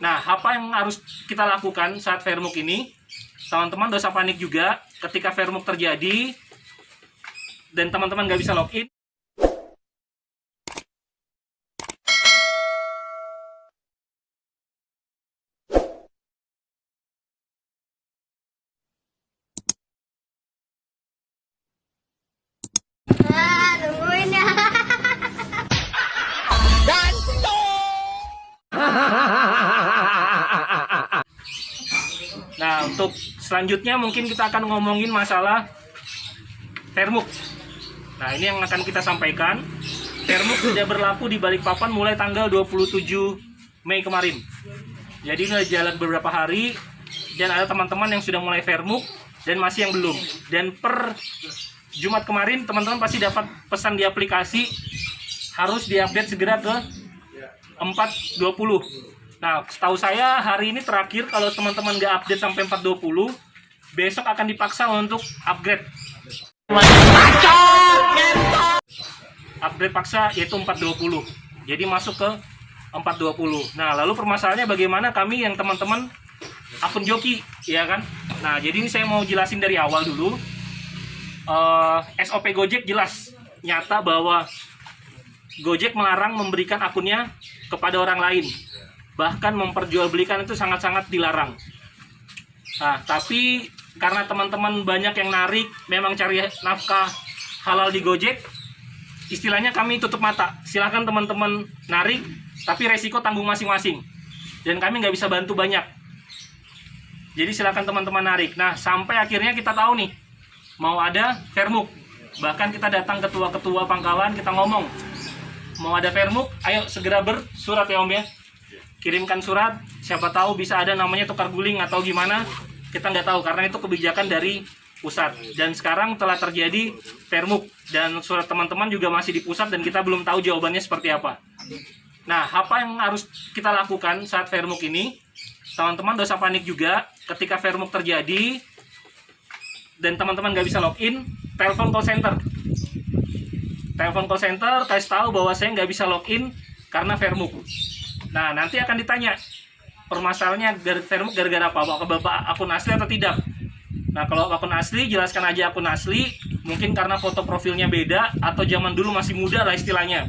Nah, apa yang harus kita lakukan saat Fairmuk ini? Teman-teman gak usah panik juga ketika Fairmuk terjadi dan teman-teman nggak bisa login. Tungguin ya. Nah, untuk selanjutnya mungkin kita akan ngomongin masalah Fairmuk. Nah, ini yang akan kita sampaikan. Fairmuk sudah berlaku di Balikpapan mulai tanggal 27 Mei kemarin. Jadi udah jalan beberapa hari dan ada teman-teman yang sudah mulai Fairmuk dan masih yang belum. Dan per Jumat kemarin teman-teman pasti dapat pesan di aplikasi harus diupdate segera ke 4.20. Nah, setahu saya hari ini terakhir kalau teman-teman nggak update sampai 4.20, besok akan dipaksa untuk upgrade. Upgrade paksa yaitu 4.20. Jadi masuk ke 4.20. Nah, lalu permasalahannya bagaimana kami yang teman-teman akun joki, ya kan? Nah, jadi ini saya mau jelasin dari awal dulu. SOP Gojek jelas nyata bahwa Gojek melarang memberikan akunnya kepada orang lain. Bahkan memperjualbelikan itu sangat-sangat dilarang. Nah, tapi karena teman-teman banyak yang narik, memang cari nafkah halal di Gojek, istilahnya kami tutup mata. Silahkan teman-teman narik, tapi resiko tanggung masing-masing. Dan kami nggak bisa bantu banyak. Jadi silahkan teman-teman narik. Nah, sampai akhirnya kita tahu nih, mau ada Fairmuk. Bahkan kita datang ketua-ketua pangkalan, kita ngomong, mau ada Fairmuk, ayo segera bersurat ya Om ya. Kirimkan surat, siapa tahu bisa ada namanya tukar guling atau gimana, kita nggak tahu karena itu kebijakan dari pusat. Dan sekarang telah terjadi Fairmuk dan surat teman-teman juga masih di pusat dan kita belum tahu jawabannya seperti apa. Nah, apa yang harus kita lakukan saat Fairmuk ini? Teman-teman gak usah panik juga ketika Fairmuk terjadi dan teman-teman nggak bisa login, telepon call center. Telepon call center kasih tahu bahwa saya nggak bisa login karena Fairmuk. Nah, nanti akan ditanya permasalahannya dari Fairmuk gara-gara apa? Apakah Bapak akun asli atau tidak? Nah, kalau akun asli, jelaskan aja akun asli. Mungkin karena foto profilnya beda atau zaman dulu masih muda lah istilahnya,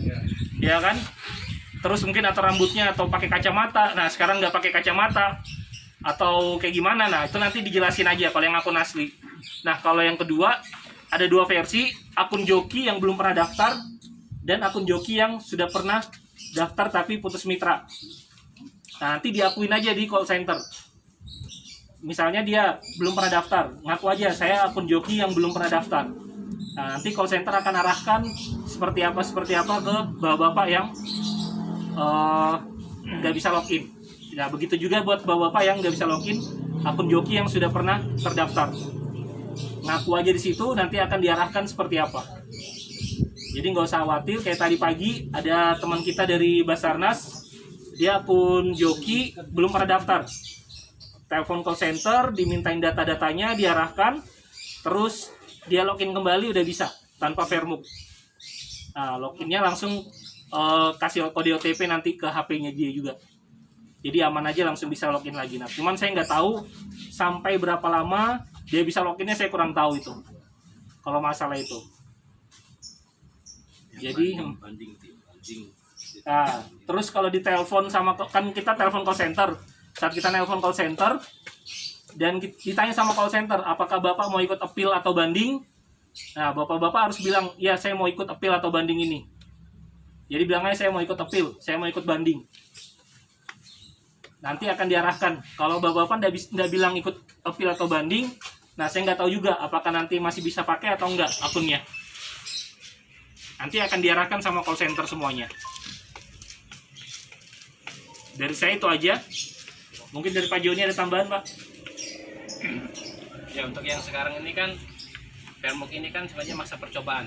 ya kan? Terus mungkin atau rambutnya atau pakai kacamata. Nah, sekarang nggak pakai kacamata atau kayak gimana? Nah, itu nanti dijelasin aja kalau yang akun asli. Nah, kalau yang kedua ada dua versi, akun joki yang belum pernah daftar dan akun joki yang sudah pernah daftar tapi putus mitra. Nah, nanti diakuin aja di call center. Misalnya dia belum pernah daftar, ngaku aja saya akun joki yang belum pernah daftar. Nah, nanti call center akan arahkan seperti apa ke bapak-bapak yang nggak bisa login. Nah, begitu juga buat bapak-bapak yang nggak bisa login akun joki yang sudah pernah terdaftar. Ngaku aja di situ, nanti akan diarahkan seperti apa. Jadi nggak usah khawatir. Kayak tadi pagi ada teman kita dari Basarnas, dia akun joki belum pernah daftar. Telepon call center, dimintain data-datanya, diarahkan, terus dia login kembali udah bisa tanpa Fairmuk. Nah, loginnya langsung kasih kode OTP nanti ke HP-nya dia juga. Jadi aman aja, langsung bisa login lagi. Nah, cuman saya nggak tahu sampai berapa lama dia bisa loginnya, saya kurang tahu itu. Kalau masalah itu. Jadi nah, terus kalau ditelepon sama, kan kita telepon call center. Saat kita telepon call center dan ditanya sama call center, apakah Bapak mau ikut appeal atau banding? Nah, Bapak-bapak harus bilang, ya saya mau ikut appeal atau banding ini. Jadi bilang aja saya mau ikut appeal, saya mau ikut banding. Nanti akan diarahkan. Kalau Bapak-bapak nggak bilang ikut appeal atau banding, nah saya nggak tahu juga apakah nanti masih bisa pakai atau enggak akunnya. Nanti akan diarahkan sama call center semuanya. Dari saya itu aja. Mungkin dari Pak Joni ada tambahan, Pak? Ya, untuk yang sekarang ini kan Fairmuk ini kan sebenarnya masa percobaan.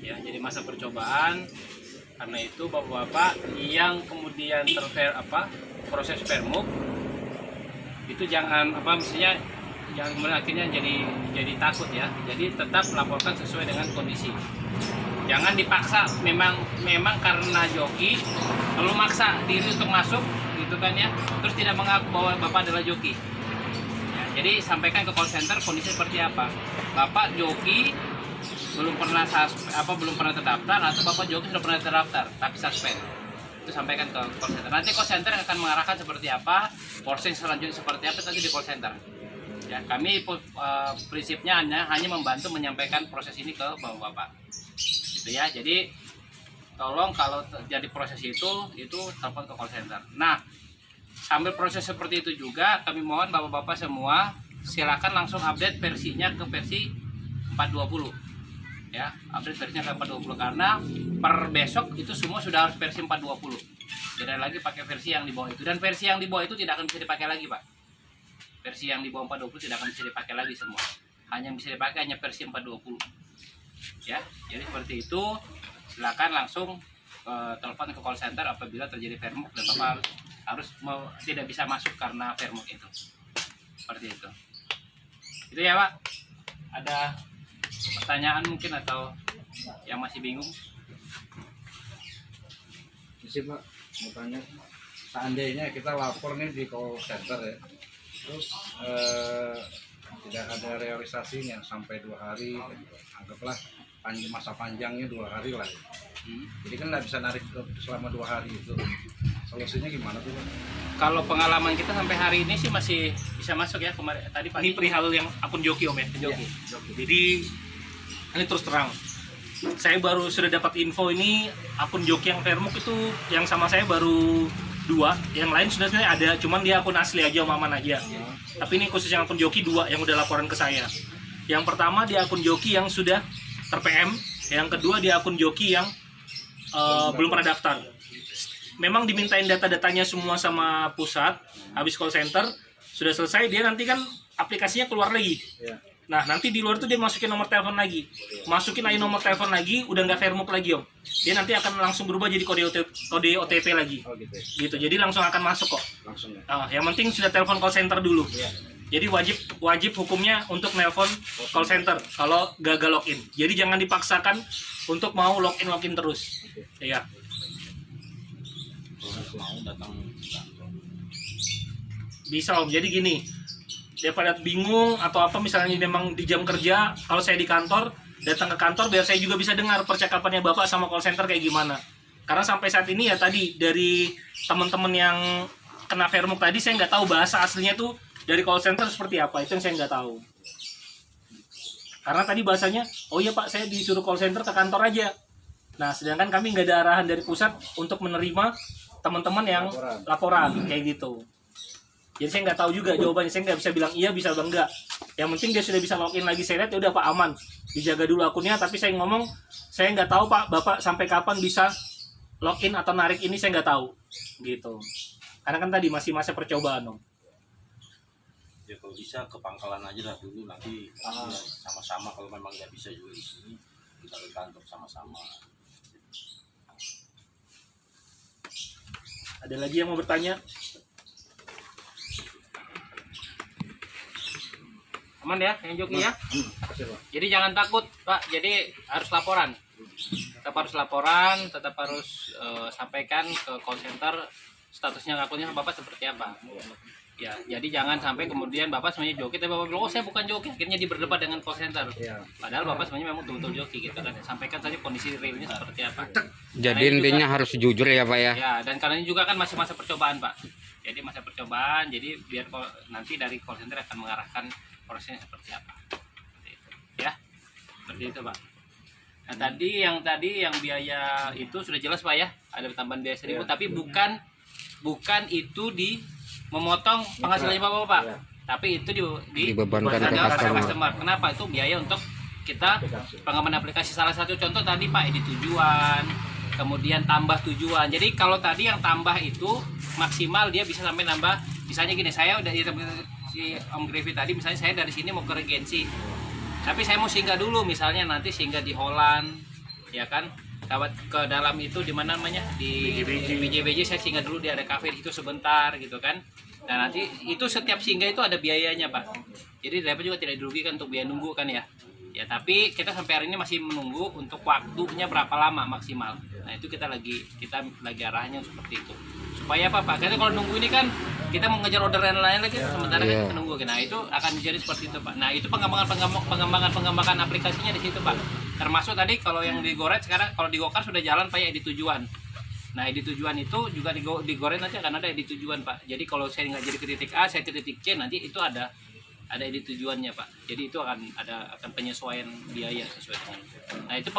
Ya, jadi masa percobaan. Karena itu Bapak-bapak yang kemudian proses Fairmuk itu jangan mestinya jangan kemudian akhirnya jadi takut ya. Jadi tetap melaporkan sesuai dengan kondisi. Jangan dipaksa, memang karena joki lalu maksa diri untuk masuk gitu kan ya, terus tidak mengaku bahwa Bapak adalah joki. Ya, jadi sampaikan ke call center kondisi seperti apa. Bapak joki belum pernah terdaftar, atau Bapak joki sudah pernah terdaftar tapi suspend. Itu sampaikan ke call center. Nanti call center akan mengarahkan seperti apa, proses selanjutnya seperti apa nanti di call center. Ya, kami prinsipnya hanya membantu menyampaikan proses ini ke Bapak. Gitu ya. Jadi tolong kalau terjadi proses itu telepon ke call center. Nah, sambil proses seperti itu juga kami mohon Bapak-bapak semua silakan langsung update versinya ke versi 420. Ya, update versinya ke 420 karena per besok itu semua sudah harus versi 420. Tidak lagi pakai versi yang di bawah itu, dan versi yang di bawah itu tidak akan bisa dipakai lagi, Pak. Versi yang di bawah 420 tidak akan bisa dipakai lagi semua. Hanya bisa dipakai hanya versi 420. Ya, jadi seperti itu. Silakan langsung telepon ke call center apabila terjadi vermuk dan Bapak harus tidak bisa masuk karena vermuk itu. Seperti itu. Itu ya, Pak. Ada pertanyaan mungkin atau yang masih bingung? Sih Pak, mau tanya, seandainya kita lapor nih di call center ya, terus tidak ada realisasinya sampai 2 hari, anggaplah masa panjangnya 2 hari lah. Jadi kan nggak bisa narik selama 2 hari itu. Solusinya gimana tuh Pak? Kalau pengalaman kita sampai hari ini sih masih bisa masuk ya, kemarin tadi pagi. Ini perihal yang akun joki Om ya, joki. Jadi ini terus terang, saya baru sudah dapat info ini akun joki yang vermuk itu yang sama saya baru 2, yang lain sudah sebenarnya ada, cuman dia akun asli aja Om Aman aja. Tapi ini khusus yang akun joki 2 yang udah laporan ke saya. Yang pertama di akun joki yang sudah ter-PM, yang kedua di akun joki yang belum pernah daftar. Memang dimintain data-datanya semua sama pusat, habis call center sudah selesai, dia nanti kan aplikasinya keluar lagi. Nah, nanti di luar itu dia masukin nomor telepon lagi. Masukin aja nomor telepon lagi, udah nggak vermuk lagi Om. Dia nanti akan langsung berubah jadi kode OTP lagi. Oh gitu. Gitu. Jadi langsung akan masuk kok. Langsung ya. Yang penting sudah telepon call center dulu. Jadi wajib hukumnya untuk nelpon call center kalau gagal login. Jadi jangan dipaksakan untuk mau login terus. Iya. Bisa Om. Jadi gini, daripada bingung atau apa misalnya memang di jam kerja, kalau saya di kantor, datang ke kantor biar saya juga bisa dengar percakapannya Bapak sama call center kayak gimana. Karena sampai saat ini ya tadi dari teman-teman yang kena vermuk tadi saya nggak tahu bahasa aslinya tuh dari call center seperti apa, itu yang saya nggak tahu. Karena tadi bahasanya, oh iya Pak saya disuruh call center ke kantor aja. Nah sedangkan kami nggak ada arahan dari pusat untuk menerima teman-teman yang laporan kayak gitu. Jadi saya nggak tahu juga jawabannya, saya nggak bisa bilang iya bisa atau enggak. Yang penting dia sudah bisa login lagi, saya lihat ya udah Pak aman, dijaga dulu akunnya. Tapi saya ngomong, saya nggak tahu Pak, Bapak sampai kapan bisa login atau narik ini saya nggak tahu, gitu. Karena kan tadi masih masa percobaan Om. Ya kalau bisa ke pangkalan aja lah dulu, nanti sama-sama kalau memang nggak bisa juga di sini kita ke kantor sama-sama. Ada lagi yang mau bertanya? Aman ya, yang joki ya. Jadi jangan takut Pak, jadi harus laporan. Tetap harus sampaikan ke call center statusnya akunnya Bapak seperti apa. Ya, jadi jangan sampai kemudian Bapak sebenarnya joki, tapi Bapak bilang, oh saya bukan joki, akhirnya berdebat dengan call center. Padahal Bapak sebenarnya memang betul-betul joki gitu kan. Sampaikan saja kondisi realnya seperti apa. Jadi intinya harus jujur ya Pak ya. Ya, dan karena ini juga kan masih masa percobaan Pak. Jadi masa percobaan, jadi biar nanti dari call center akan mengarahkan prosesnya seperti apa. Seperti itu. Ya, seperti itu Pak. Nah tadi yang biaya itu sudah jelas Pak ya, ada tambahan biaya 1.000, tapi bukan itu di memotong penghasilannya Bapak, tapi itu dibebankan ke customer. Kenapa? Itu biaya untuk kita pengembangan aplikasi. Salah satu contoh tadi Pak, edit tujuan, kemudian tambah tujuan. Jadi kalau tadi yang tambah itu maksimal dia bisa sampai nambah, misalnya gini, saya udah si Om Griffith tadi, misalnya saya dari sini mau ke Regency, tapi saya mau singgah dulu, misalnya nanti singgah di Holland, ya kan, ke dalam itu di mana namanya di BJBJ saya singgah dulu, dia ada kafe di situ sebentar gitu kan. Dan nanti itu setiap singgah itu ada biayanya Pak. Jadi driver juga tidak dirugikan untuk biaya nunggu kan ya. Ya tapi kita sampai hari ini masih menunggu untuk waktunya berapa lama maksimal. Nah itu kita lagi arahnya seperti itu supaya apa Pak? Karena kalau nunggu ini kan kita mau ngejar order yang lain lagi, sementara Iya. kita nunggu. Nah itu akan jadi seperti itu Pak. Nah itu pengembangan aplikasinya di situ Pak. Termasuk tadi kalau yang di Goret sekarang, kalau di Gokar sudah jalan Pak ya di tujuan. Nah di tujuan itu juga di Goret nanti akan ada di tujuan Pak. Jadi kalau saya nggak jadi ke titik A, saya ke titik C, nanti itu ada di tujuannya Pak. Jadi itu akan penyesuaian biaya sesuai dengan itu. Nah itu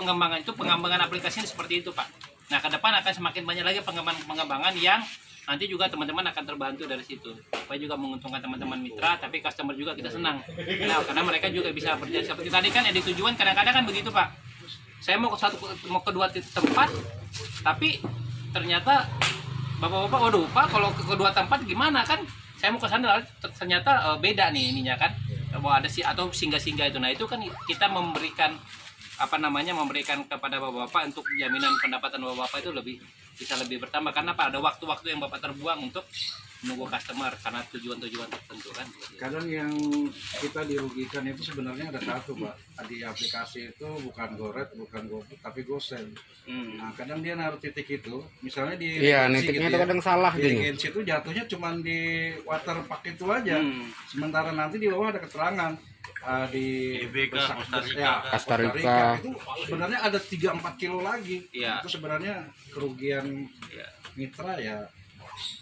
pengembangan aplikasinya seperti itu Pak. Nah ke depan akan semakin banyak lagi pengembangan yang nanti juga teman-teman akan terbantu dari situ. Supaya juga menguntungkan teman-teman mitra, tapi customer juga kita senang. Nah, karena mereka juga bisa berjalan seperti tadi kan di tujuan kadang-kadang kan begitu Pak. Saya mau ke dua tempat, tapi ternyata bapak-bapak, waduh Pak kalau ke kedua tempat gimana kan? Saya mau ke sana ternyata beda nih ininya kan. Bahwa ada atau singgah-singgah itu. Nah, itu kan kita memberikan memberikan kepada bapak-bapak untuk jaminan pendapatan bapak-bapak itu bisa lebih bertambah karena Pak ada waktu-waktu yang bapak terbuang untuk menunggu customer karena tujuan-tujuan tertentu kan. Kadang yang kita dirugikan itu sebenarnya ada satu Pak, di aplikasi itu bukan Goret, bukan GoFood, tapi GoSend. Nah kadang dia naruh titik itu, misalnya di Iya, regensi nitiknya gitu itu kadang salah di gini. regensi itu jatuhnya cuma di waterpark itu aja, sementara nanti di bawah ada keterangan di GBK, Costa Rica. Costa Rica. itu sebenarnya ada 3-4 kilo lagi. Iya. Itu sebenarnya kerugian mitra ya.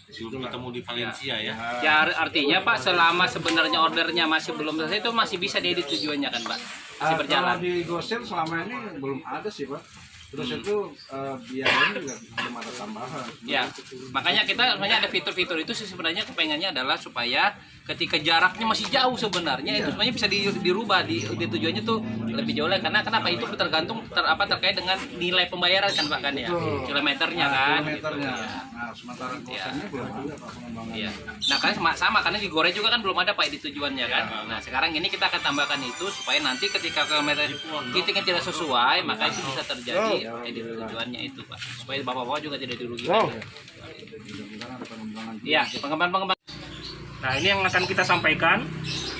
Belum ketemu di Valencia ya. Ya artinya Pak selama sebenarnya ordernya masih belum selesai itu masih bisa di tujuannya kan Pak. Masih berjalan. Kalau di GoSend selama ini belum ada sih Pak. Terus itu biayanya juga belum ada tambahan. Ya, makanya kita sebenarnya ada fitur-fitur itu sih sebenarnya kepengennya adalah supaya ketika jaraknya masih jauh sebenarnya itu sebenarnya bisa dirubah di tujuannya tuh lebih jauh lagi karena kenapa itu tergantung terkait dengan nilai pembayaran kan Pak kan ya. Kilometernya kan. Kilometernya. Nah, sementara GoSendnya belum ada Pak pengembangannya. Iya. Nah kan sama karena di Goret juga kan belum ada Pak di tujuannya kan. Nah sekarang ini kita akan tambahkan itu supaya nanti ketika kilometer titiknya tidak sesuai maka itu bisa terjadi di tujuannya itu Pak. Supaya bapak-bapak juga tidak dirugikan. Mudah-mudahan ada pengembangan. Iya, pengembangan. Nah, ini yang akan kita sampaikan.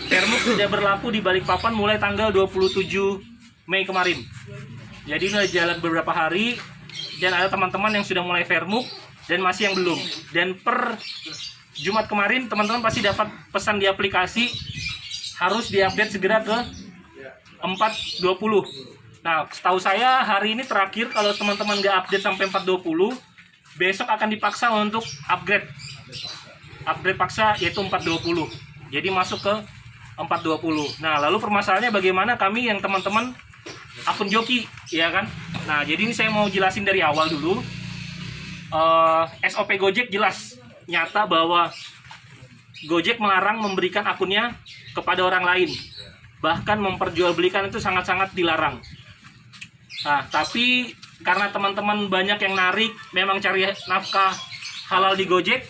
Fairmuk sudah berlaku di Balikpapan mulai tanggal 27 Mei kemarin. Jadi ini udah jalan beberapa hari dan ada teman-teman yang sudah mulai Fairmuk dan masih yang belum. Dan per Jumat kemarin teman-teman pasti dapat pesan di aplikasi harus diupdate segera ke 4.20. Nah, setahu saya hari ini terakhir kalau teman-teman nggak update sampai 4.20, besok akan dipaksa untuk upgrade paksa yaitu 4.20. Jadi masuk ke 4.20. Nah, lalu permasalahannya bagaimana kami yang teman-teman akun joki, ya kan? Nah, jadi ini saya mau jelasin dari awal dulu. SOP Gojek jelas nyata bahwa Gojek melarang memberikan akunnya kepada orang lain. Bahkan memperjualbelikan itu sangat-sangat dilarang. Nah, tapi karena teman-teman banyak yang narik, memang cari nafkah halal di Gojek,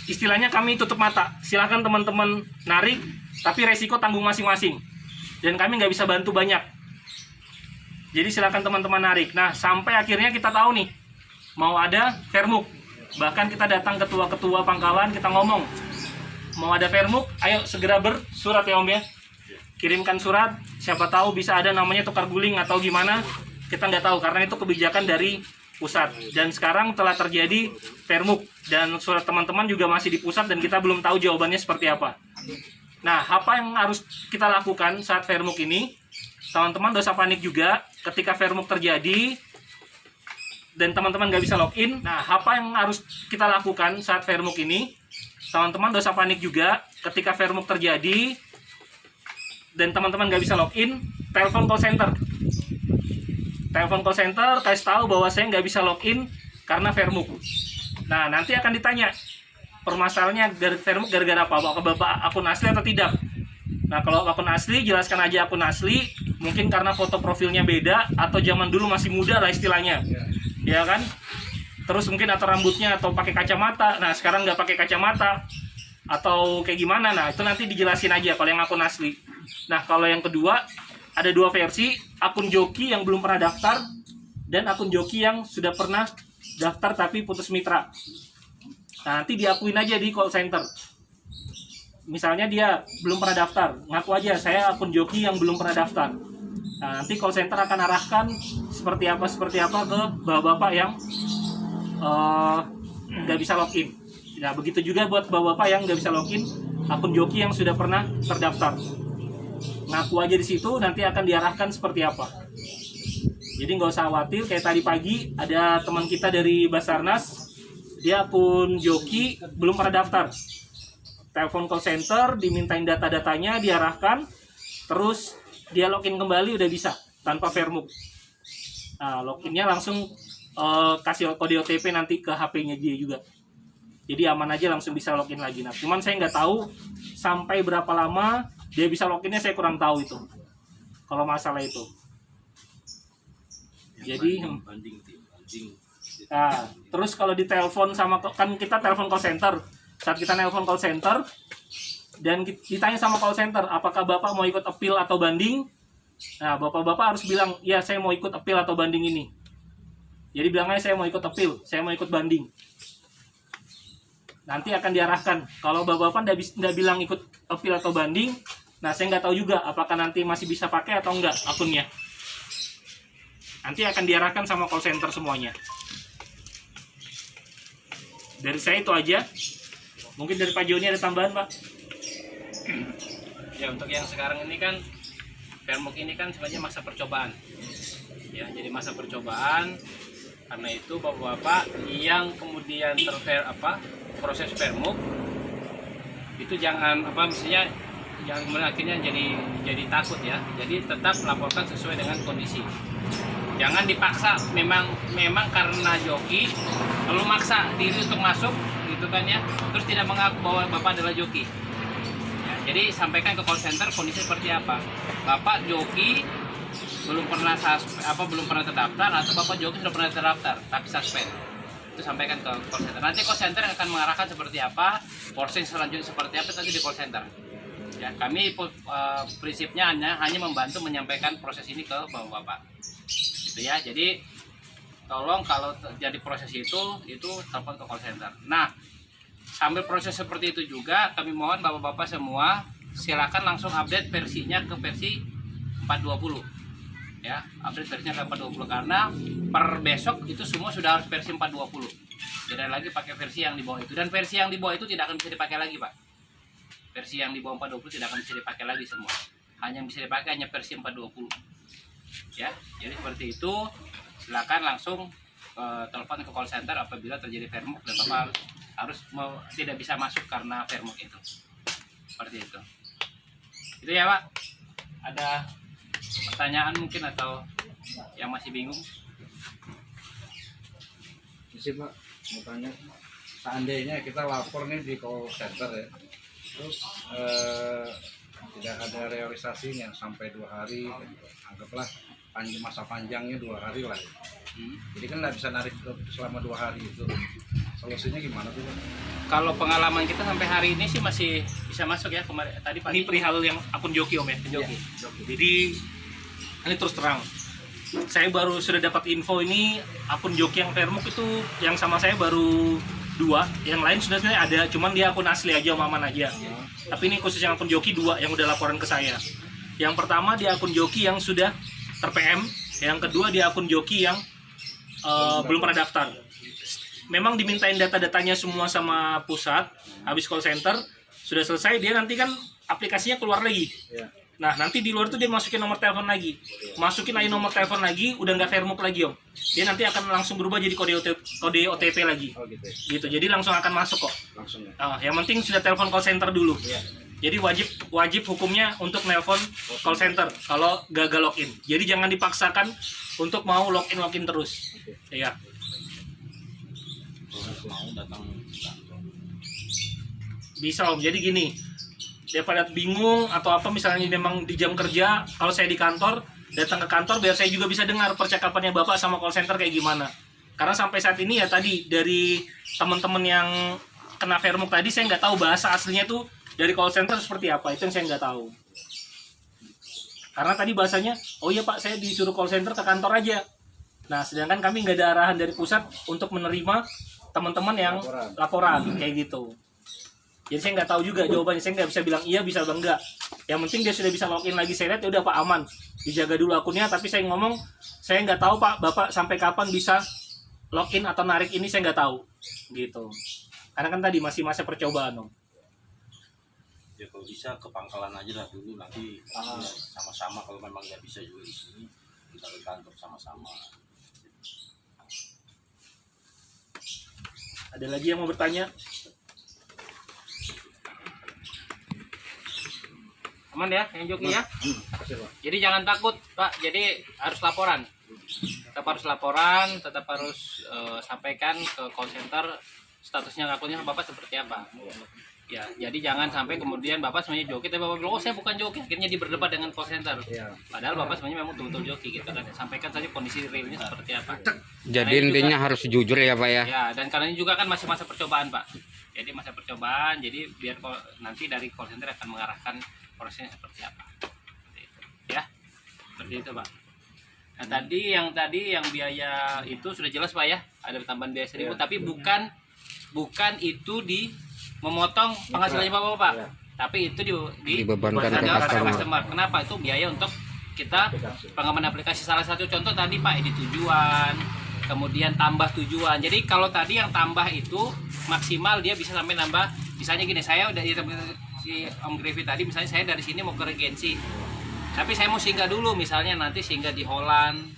istilahnya kami tutup mata. Silahkan teman-teman narik, tapi resiko tanggung masing-masing. Dan kami nggak bisa bantu banyak. Jadi silahkan teman-teman narik. Nah, sampai akhirnya kita tahu nih, mau ada Fairmuk. Bahkan kita datang ketua-ketua pangkalan, kita ngomong, mau ada Fairmuk, ayo segera bersurat ya Om ya. Kirimkan surat, siapa tahu bisa ada namanya tukar guling atau gimana, kita nggak tahu karena itu kebijakan dari pusat. Dan sekarang telah terjadi Fairmuk dan surat teman-teman juga masih di pusat dan kita belum tahu jawabannya seperti apa. Nah, apa yang harus kita lakukan saat Fairmuk ini? Teman-teman dosa panik juga ketika Fairmuk terjadi dan teman-teman nggak bisa login. Nah, apa yang harus kita lakukan saat Fairmuk ini? Teman-teman dosa panik juga ketika Fairmuk terjadi dan teman-teman nggak bisa login, telepon call center. Telepon call center, kasih tahu bahwa saya nggak bisa login karena Fairmuk. Nah, nanti akan ditanya, permasalahannya dari Fairmuk gara-gara apa? Apakah Bapak akun asli atau tidak? Nah, kalau akun asli, jelaskan aja akun asli. Mungkin karena foto profilnya beda, atau zaman dulu masih muda lah istilahnya. Ya kan? Terus mungkin atau rambutnya, atau pakai kacamata. Nah, sekarang nggak pakai kacamata. Atau kayak gimana? Nah, itu nanti dijelasin aja kalau yang akun asli. Nah, kalau yang kedua, ada dua versi, akun joki yang belum pernah daftar dan akun joki yang sudah pernah daftar tapi putus mitra. Nah, nanti diakuin aja di call center. Misalnya dia belum pernah daftar, ngaku aja saya akun joki yang belum pernah daftar. Nah, nanti call center akan arahkan seperti apa ke bapak-bapak yang nggak bisa login. Nah, begitu juga buat bapak-bapak yang nggak bisa login akun joki yang sudah pernah terdaftar. Ngaku aja di situ, nanti akan diarahkan seperti apa. Jadi nggak usah khawatir. Kayak tadi pagi ada teman kita dari Basarnas, dia akun joki belum pernah daftar. Telepon call center, dimintain data-datanya, diarahkan, terus dia login kembali udah bisa tanpa Fairmuk. Nah, loginnya langsung kasih kode OTP nanti ke HP-nya dia juga. Jadi aman aja, langsung bisa login lagi. Nah, cuman saya nggak tahu sampai berapa lama dia bisa loginnya, saya kurang tahu itu. Kalau masalah itu. Jadi banding. nah, terus kalau ditelepon sama, kan kita telepon call center. Saat kita nelpon call center dan ditanya sama call center, apakah Bapak mau ikut appeal atau banding? Nah, Bapak-bapak harus bilang, ya saya mau ikut appeal atau banding ini. Jadi bilangnya saya mau ikut appeal, saya mau ikut banding. Nanti akan diarahkan. Kalau Bapak-bapak nggak bilang ikut appeal atau banding, nah saya nggak tahu juga apakah nanti masih bisa pakai atau enggak akunnya. Nanti akan diarahkan sama call center semuanya. Dari saya itu aja. Mungkin dari Pak Joni ada tambahan, Pak? Ya, untuk yang sekarang ini kan Fairmuk ini kan sebenarnya masa percobaan. Ya, jadi masa percobaan. Karena itu bapak-bapak yang kemudian proses Fairmuk itu jangan mestinya jangan akhirnya jadi takut ya. Jadi tetap laporkan sesuai dengan kondisi. Jangan dipaksa, memang karena joki lalu maksa diri untuk masuk gitu kan ya, terus tidak mengaku bahwa bapak adalah joki ya, jadi sampaikan ke call center kondisi seperti apa, bapak joki belum pernah terdaftar atau bapak joki sudah pernah terdaftar tapi suspend, itu sampaikan ke call center. Nanti call center akan mengarahkan seperti apa, proses selanjutnya seperti apa nanti di call center ya. Kami prinsipnya hanya membantu menyampaikan proses ini ke bapak-bapak gitu ya. Jadi tolong kalau terjadi proses itu telepon ke call center. Nah, sambil proses seperti itu juga kami mohon bapak-bapak semua silakan langsung update versinya ke versi 420 ya, update versinya ke 420 karena per besok itu semua sudah harus versi 420. Tidak lagi pakai versi yang di bawah itu, dan versi yang di bawah itu tidak akan bisa dipakai lagi, Pak. Versi yang di bawah 420 tidak akan bisa dipakai lagi semua. Hanya bisa dipakai hanya versi 420. Ya, jadi seperti itu. Silakan langsung telepon ke call center apabila terjadi Fairmuk dan bapak harus tidak bisa masuk karena Fairmuk itu. Seperti itu. Itu ya, Pak. Ada pertanyaan mungkin atau yang masih bingung? Sih Pak, mau tanya, seandainya kita lapor nih di call center ya, terus tidak ada realisasinya sampai 2 hari, anggaplah masa panjangnya 2 hari lah. Jadi kan nggak bisa narik selama 2 hari itu. Solusinya gimana tuh, Pak? Kalau pengalaman kita sampai hari ini sih masih bisa masuk ya. Kemarin tadi Ini perihal yang akun joki, Om ya. joki. Jadi ini terus terang, saya baru sudah dapat info ini akun joki yang Fairmuk itu yang sama saya baru 2, yang lain sudah sebenarnya ada, cuman dia akun asli aja, Om Aman aja. Tapi ini khusus yang akun joki 2 yang udah laporan ke saya. Yang pertama dia akun joki yang sudah ter-PM, yang kedua dia akun joki yang belum pernah daftar. Memang dimintain data-datanya semua sama pusat, habis call center sudah selesai, dia nanti kan aplikasinya keluar lagi. Nah, nanti di luar itu dia masukin nomor telepon lagi. Masukin aja nomor telepon lagi, udah nggak Fairmuk lagi, Om. Dia nanti akan langsung berubah jadi kode OTP lagi. Oh gitu. Gitu. Jadi langsung akan masuk kok. Langsung ya. Yang penting sudah telepon call center dulu. Jadi wajib hukumnya untuk nelpon call center kalau gagal login. Jadi jangan dipaksakan untuk mau login terus. Iya. Mau datang Bisa, Om. Jadi gini, daripada bingung atau apa, misalnya memang di jam kerja, kalau saya di kantor, datang ke kantor biar saya juga bisa dengar percakapannya Bapak sama call center kayak gimana. Karena sampai saat ini ya tadi dari teman-teman yang kena Fairmuk tadi, saya nggak tahu bahasa aslinya tuh dari call center seperti apa, itu yang saya nggak tahu. Karena tadi bahasanya, oh iya Pak, saya disuruh call center ke kantor aja. Nah, sedangkan kami nggak ada arahan dari pusat untuk menerima teman-teman yang laporan kayak gitu. Jadi saya nggak tahu juga jawabannya, saya nggak bisa bilang iya bisa atau enggak. Yang penting dia sudah bisa login lagi, saya lihat ya udah Pak aman, dijaga dulu akunnya. Tapi saya ngomong, saya nggak tahu Pak, Bapak sampai kapan bisa login atau narik ini saya nggak tahu gitu. Karena kan tadi masih masa percobaan, Om. Ya kalau bisa ke pangkalan aja lah dulu, nanti ya, sama-sama kalau memang nggak bisa juga di sini kita ke kantor sama-sama. Ada lagi yang mau bertanya? Aman ya yang joki ya. Jadi jangan takut Pak, jadi harus laporan. Tetap harus laporan, tetap harus sampaikan ke call center statusnya akunnya Bapak seperti apa. Ya, jadi jangan sampai kemudian Bapak sebenarnya joki, tapi Bapak bilang, oh saya bukan joki, akhirnya berdebat dengan call center. Padahal Bapak sebenarnya memang betul-betul joki gitu kan. Sampaikan saja kondisi realnya seperti apa. Jadi intinya harus jujur ya Pak ya. Ya, dan karena ini juga kan masih masa percobaan Pak. Jadi masa percobaan, jadi biar nanti dari call center akan mengarahkan prosesnya seperti apa. Seperti itu. Ya, seperti itu Pak. Nah tadi yang biaya itu sudah jelas Pak ya, ada tambahan biaya 1.000, tapi bukan itu memotong penghasilannya Bapak, tapi itu Dibebankan ke customer. Kenapa? Itu biaya untuk kita pengembangan aplikasi. Salah satu contoh tadi Pak, edit tujuan, kemudian tambah tujuan. Jadi kalau tadi yang tambah itu maksimal dia bisa sampai nambah, misalnya gini, saya udah si Om Griffith tadi, misalnya saya dari sini mau ke Regency, tapi saya mau singgah dulu, misalnya nanti singgah di Holland,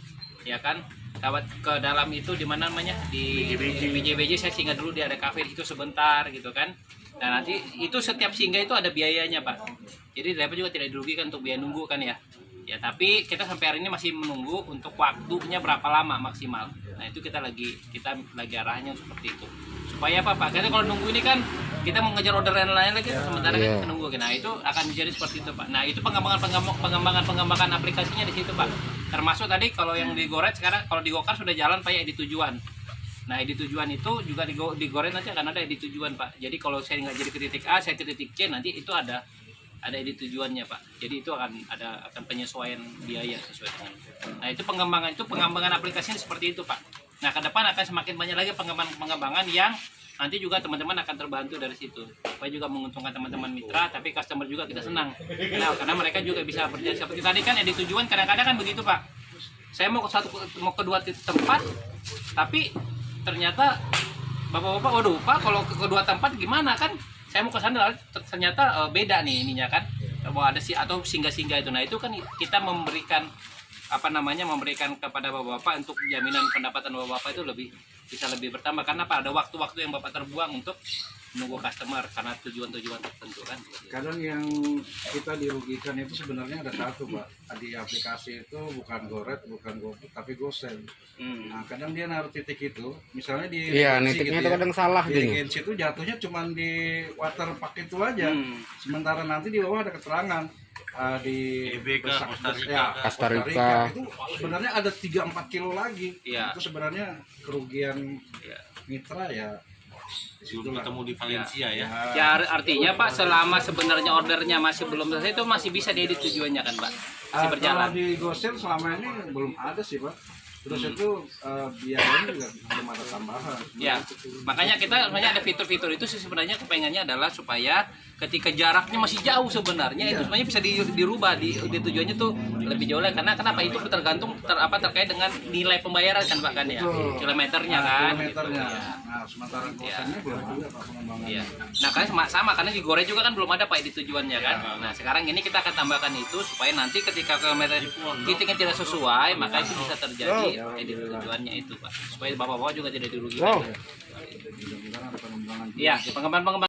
ya kan, lewat ke dalam itu di mana namanya, di BJBJ saya singgah dulu, dia ada kafe di situ sebentar gitu kan. Nah nanti itu setiap singgah itu ada biayanya Pak, jadi driver juga tidak dirugikan untuk biaya nunggu kan ya. Ya tapi kita sampai hari ini masih menunggu untuk waktunya berapa lama maksimal. Nah itu kita lagi arahnya seperti itu. Supaya apa Pak? Karena kalau nunggu ini kan kita mau ngejar order yang lain lagi, sementara kita nunggu. Nah itu akan menjadi seperti itu Pak. Nah itu pengembangan aplikasinya di situ Pak. Termasuk tadi kalau yang di Goret sekarang, kalau di Gokar sudah jalan Pak ya, edit tujuan. Nah edit tujuan itu juga di Goret nanti akan ada edit tujuan Pak. Jadi kalau saya nggak jadi ke titik A, saya ke titik C, nanti itu ada edit tujuannya Pak. Jadi itu akan penyesuaian biaya sesuai dengan. Nah itu pengembangan aplikasinya seperti itu Pak. Nah ke depan akan semakin banyak lagi pengembangan yang nanti juga teman-teman akan terbantu dari situ. Supaya juga menguntungkan teman-teman mitra, tapi customer juga kita senang. Nah karena mereka juga bisa berjalan seperti tadi kan, edit tujuan kadang-kadang kan begitu Pak. Saya mau ke dua tempat, tapi ternyata bapak-bapak, waduh Pak kalau ke kedua tempat gimana kan? Saya mau ke sana ternyata beda nih ininya kan, bahwa ada atau singgah-singgah itu. Nah itu kan kita memberikan memberikan kepada bapak-bapak untuk jaminan pendapatan bapak-bapak itu bisa lebih bertambah, karena apa, ada waktu-waktu yang bapak terbuang untuk menunggu customer karena tujuan-tujuan tertentu kan. Kadang yang kita dirugikan itu sebenarnya ada satu Pak, di aplikasi itu bukan Goret, bukan GoFood, tapi GoSend. Nah kadang dia naruh titik itu, misalnya di titiknya itu kadang salah di gini. Regency itu jatuhnya cuma di waterpark itu aja, sementara nanti di bawah ada keterangan di Costa Rica itu sebenarnya ada 3-4 kilo lagi. Itu sebenarnya kerugian mitra ya. Belum ketemu di Valencia ya. Ya artinya Pak, selama sebenarnya ordernya masih belum selesai itu masih bisa diedit tujuannya kan Pak, masih berjalan. Kalau di GoSend selama ini belum ada sih Pak. Terus itu biayanya juga belum ada tambahan. Ya, makanya kita sebenarnya ada fitur-fitur itu sih sebenarnya kepengennya adalah supaya ketika jaraknya masih jauh sebenarnya itu sebenarnya bisa dirubah di tujuannya tuh lebih jauh lagi, karena kenapa itu tergantung terkait dengan nilai pembayaran kan Pak kan ya, kilometernya kan. Kilometernya. Nah, sementara GoSendnya belum ada Pak pengembangannya. Iya. Nah, karena sama karena di Goret juga kan belum ada Pak di tujuannya kan. Nah, sekarang ini kita akan tambahkan itu supaya nanti ketika kilometer titiknya tidak sesuai, maka itu bisa terjadi edit tujuannya itu Pak. Supaya bapak-bapak juga tidak dirugikan. Iya, pengembangan